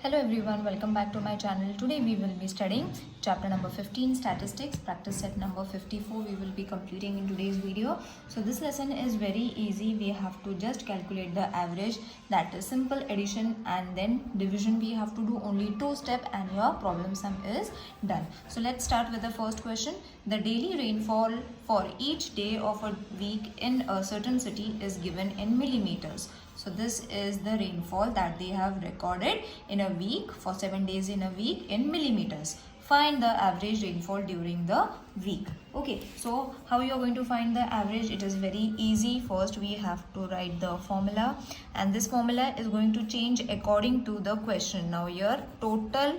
Hello everyone, welcome back to my channel. Today we will be studying chapter number 15 statistics, practice set number 54 we will be completing in today's video. So this lesson is very easy. We have to just calculate the average, that is simple addition, and then division we have to do only 2 steps and your problem sum is done. So let's start with the first question. The daily rainfall for each day of a week in a certain city is given in millimeters. So this is the rainfall that they have recorded in a week for 7 days in a week in millimeters. Find the average rainfall during the week. Okay, so how you are going to find the average? It is very easy. First we have to write the formula, and this formula is going to change according to the question. Now your total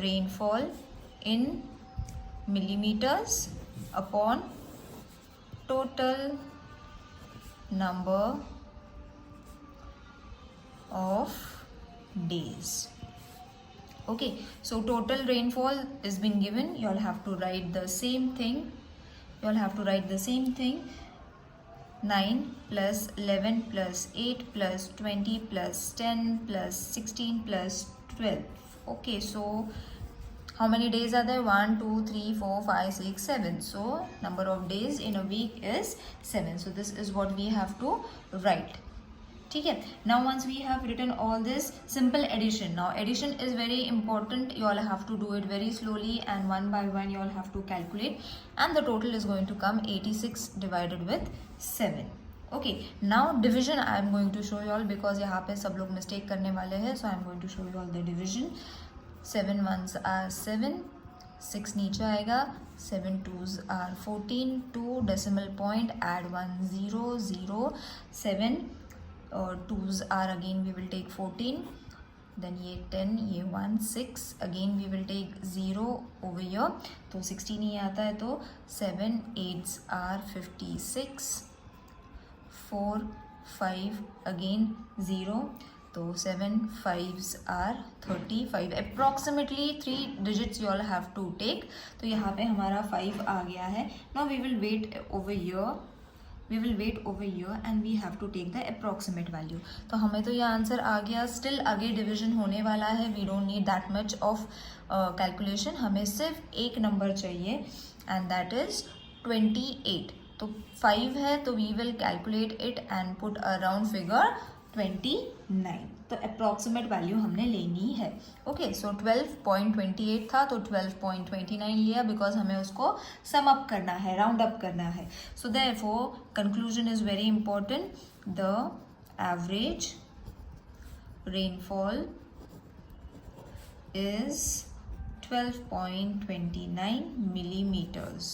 rainfall in millimeters upon total number of days. Okay, so total rainfall is been given. You all have to write the same thing. 9 plus 11 plus 8 plus 20 plus 10 plus 16 plus 12. Okay, so how many days are there? 1 2 3 4 5 6 7. So number of days in a week is 7. So this is what we have to write. Okay, now once we have written all this, simple addition. Now addition is very important. You all have to do it very slowly and one by one you all have to calculate, and the total is going to come 86 divided with 7. Okay, now division I am going to show you all because यहाँ पे सब लोग mistake करने वाले हैं. So I am going to show you all the division. 7 ones are 7, 6 नीचे आएगा, 7 twos are 14, 2 decimal point, add 1 0 0, 7 twos are again we will take 14, then ये 10, ये 1 6, again we will take 0 over here, तो 16 ही आता है, तो 7 8s are 56, 4 5 again 0, तो 7 5s are 35. Approximately 3 digits you all have to take. तो यहाँ पे हमारा 5 आ गया है. Now we will wait over here. And we have to take the approximate value. तो हमें तो ये आंसर आ गया. Still आगे डिविजन होने वाला है. We don't need that much of calculation. हमें सिर्फ एक नंबर चाहिए and that is 28. तो 5 है तो we will calculate it and put a round figure 29. तो अप्रॉक्सीमेट वैल्यू हमने लेनी है. ओके, सो 12.28 था तो 12.29 लिया बिकॉज हमें उसको सम अप करना है, राउंड अप करना है. So therefore conclusion is very important. The average rainfall is 12.29 millimeters.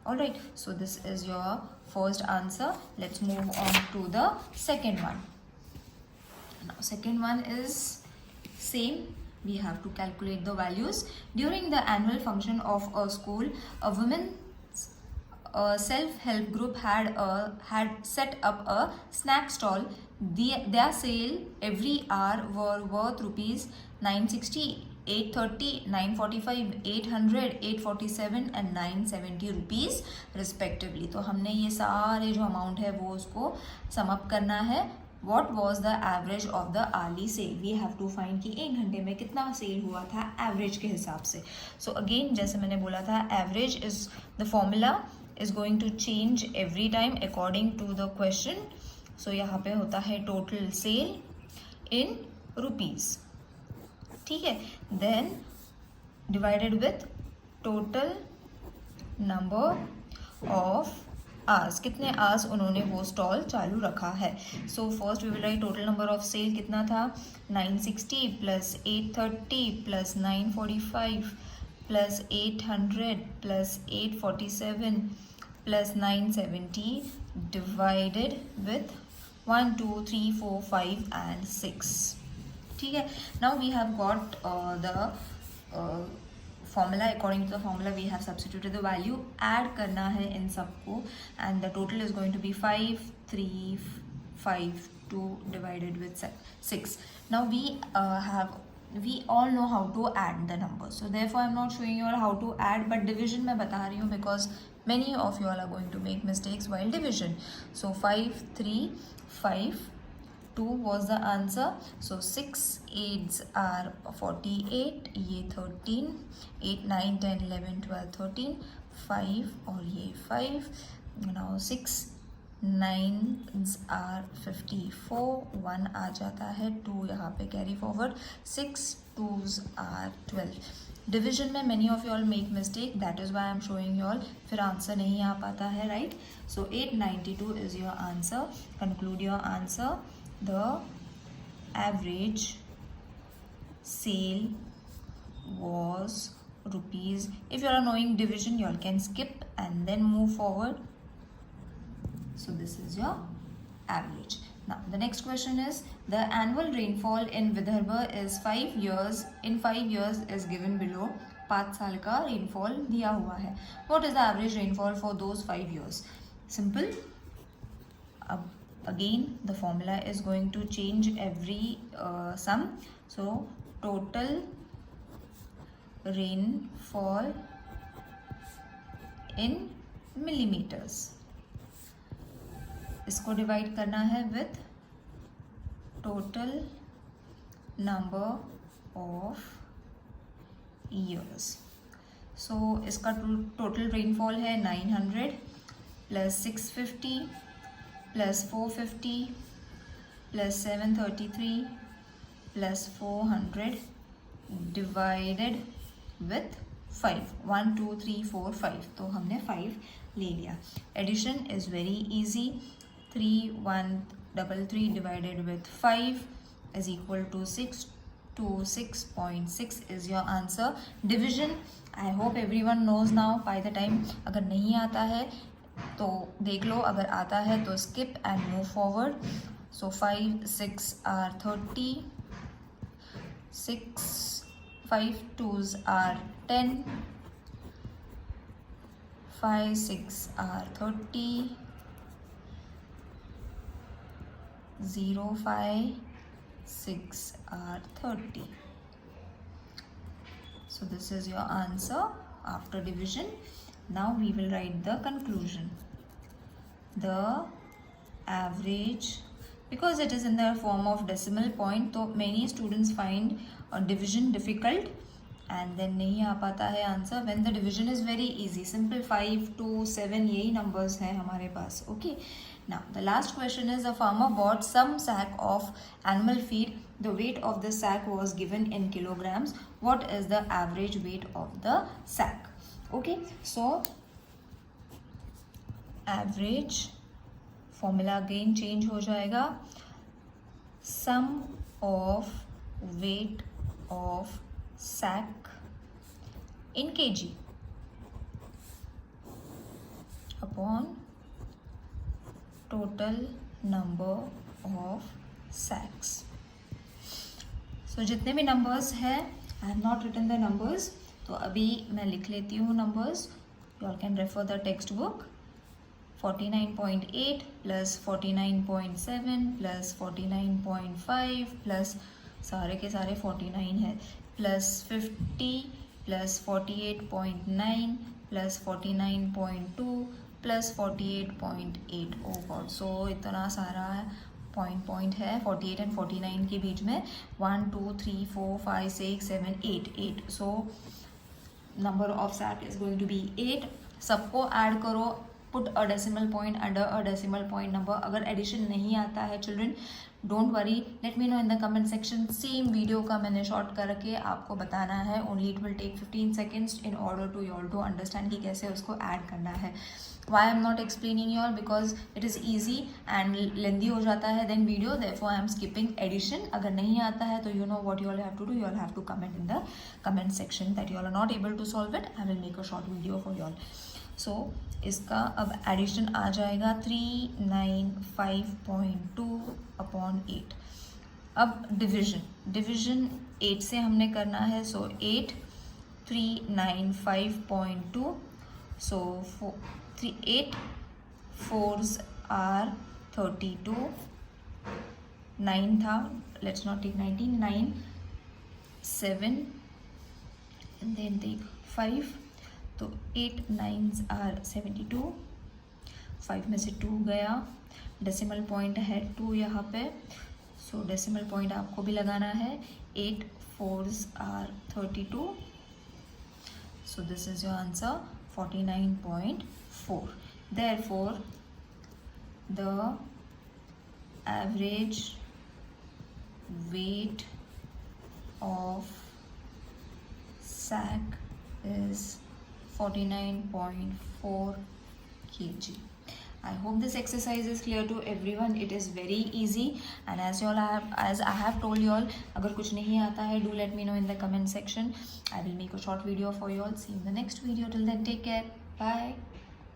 Alright, so this is your first answer. Let's move on to the second one. Now second one is same. We have to calculate the values. During the annual function of a school, a women's self-help group had set up a snack stall. Their sale every hour were worth rupees 960, 830, 945, 800, 847 and 970 rupees respectively. तो हमने ये सारे जो amount है वो उसको sum up करना है. What was the average of the hourly sale? We have to find कि एक घंटे में कितना सेल हुआ था एवरेज के हिसाब से. So again जैसे मैंने बोला था, average is the formula is going to change every time according to the question. So यहाँ पे होता है total sale in rupees. ठीक है, then divided with total number of hours, कितने आवर्स उन्होंने वो स्टॉल चालू रखा है. So first we will write total number of cell कितना था, 960 plus 830 plus 945 plus 800 plus 847 plus 970 divided with 1 2 3 4 5 and 6. ठीक है, now we have got the formula. According to the formula we have substituted the value. Add करना है इन सबको and the total is going to be 5 3 5 2 divided with 6. Now we all know how to add the numbers, so therefore I'm not showing you all how to add, but division मैं बता रही हूँ because many of you all are going to make mistakes while division. So 5 3 5 2 was the answer. So 6 8s are 48, ये 13, 8 9 10 11 12 13, 5 और ये 5. Now 6 9s are 54, 1 आ जाता है, 2 यहाँ पे carry forward, 6 2s are 12. Division में many of you all make mistake, that is why I am showing you all. फिर answer नहीं आ पाता है, right? So 892 is your answer. Conclude your answer. The average sale was rupees. If you are knowing division, you all can skip and then move forward. So this is your average. Now the next question is, the annual rainfall in Vidarbha is 5 years. In 5 years is given below. 5 साल का rainfall दिया हुआ है. What is the average rainfall for those 5 years? Simple. अब again the formula is going to change every sum. So total rainfall in millimeters. इसको divide करना है with total number of years. So इसका total rainfall है 900 plus 650 plus 450 plus 733 plus 400 divided with 5. 1 2 3 4 5. तो हमने 5 ले लिया. Addition is very easy. 3133 divided with 5 is equal to 626.6 is your answer. Division, I hope everyone knows now by the time. अगर नहीं आता है तो देख लो, अगर आता है तो skip and move forward. So 5 6 are 30, 6 5 2s are 10, 5 6 are 30, 0 5 6 are 30. So this is your answer after division. Now we will write the conclusion. The average, because it is in the form of decimal point, so many students find division difficult and then नहीं आ पाता है answer. When the division is very easy, simple 5 2 7 यही numbers हैं हमारे पास. Okay. Now the last question is, a farmer bought some sack of animal feed. The weight of the sack was given in kilograms. What is the average weight of the sack? Okay, so average formula again change हो जाएगा. Sum of weight of sack in kg upon total number of sacks. So जितने भी numbers है, I have not written the numbers. तो अभी मैं लिख लेती हूँ numbers. You all can refer the textbook. 49.8 plus 49.7 plus 49.5 plus सारे के सारे 49 है, plus 50 plus 48.9 plus 49.2 plus 48.8. Oh God, so इतना सारा पॉइंट है 48 and 49 के बीच में. 1 2 3 4 5 6 7 8. So number of sack is going to be 8. सबको ऐड करो, put a decimal point under a decimal point number. अगर एडिशन नहीं आता है children, don't worry, let me know in the comment section. Same video का मैंने short करके आपको बताना है. Only it will take 15 seconds in order to you all to understand कि कैसे उसको ऐड करना है. Why I am not explaining you all? Because it is easy and lengthy हो जाता है then video, therefore I am skipping addition. अगर नहीं आता है तो you know what you all have to do. You all have to comment in the comment section that you all are not able to solve it. I will make a short video for you all. So इसका अब addition आ जाएगा 395.2 upon 8. अब division 8 से हमने करना है. So 8 395.2. So 8 4s are 32. 9 था, let's not take 19. 9 7 and then take 5. तो 8 9s are 72. 5 में से 2 गया, डेसिमल पॉइंट है 2 यहाँ पे. सो डेसिमल पॉइंट आपको भी लगाना है. 8 4s are 32. So this is your answer, 49.4. Therefore, the average weight of sack is 49.4 kg. I hope this exercise is clear to everyone. It is very easy, and as I have told you all, अगर कुछ नहीं आता है, do let me know in the comment section. I will make a short video for you all. See you in the next video. Till then, take care. Bye.